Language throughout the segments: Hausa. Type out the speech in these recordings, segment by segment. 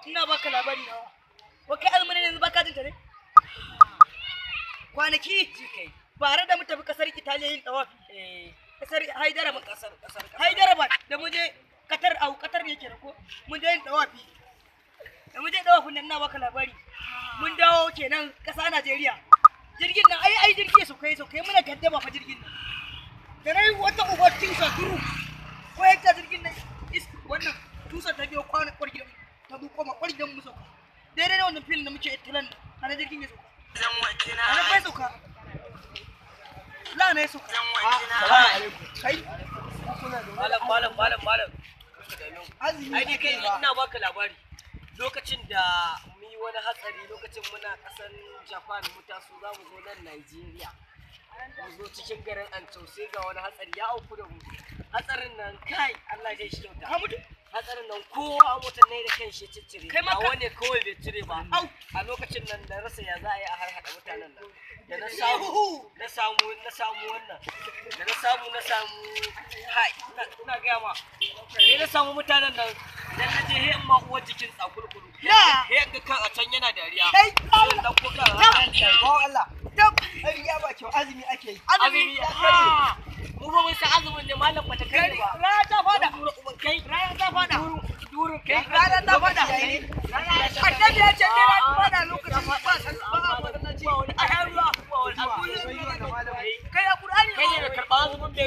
ina baka labari nawa ko kai azumin yanzu baka jin ta ne kwanaki bare da mu tafi kasar Italiya yin tawafi kasar Hyderabad da mu je Qatar ne kenan ko mun je yin tawafi da mu je tawafin nan na baka labari mun dawo kenan kasa Najeriya jirgin nan ai jirgi su kai muna gaddama fa jirgin nan da nayi wata ubatin sa duru ko yadda jirgin nan wannan tusa ta biyo kwana kwargidan ta duko ma kwargidan mu sauka daidai ne wannan filin da muke itilan ana jirgin ya sauka ana bai sauka la ne sauka assalamu alaikum kai malam ai ne kai ina baka labari lokacin da mu yi wani hatsari lokacin muna kasan Japan mu taso za mu zo nan Nigeria mu zo cikin garin Anto sai ga wani hatsari ya auku da mu hatsarin nan kai Allah ya shi kyauta hatsarin nan kowa motar ne da kanshi ya ciccire ba wani kawai bai cire ba a lokacin nan da rasa ya za a yi a har hada mutanen nan da na samu wannan da na samu hai ina ga ma sai na samu mutanen nan dan naje he in ma uwar jikin tsakulkulu he ga kan a can yana dariya sai dan kuka Allah ya ba kyau azumi ake yi azumi mu ba mun san azumin ne malam bata kai ba rana ta fada duru kai rana ta fada annabi ya ce ne rana ta fada lokacin ba san kai alqur'ani kai ne karba azumin da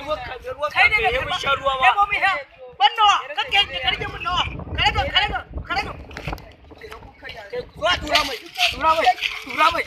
ruwa kai ne karba shan ruwa ba mu he bannawa kake yake karje mun nawa kare zuwa tura mai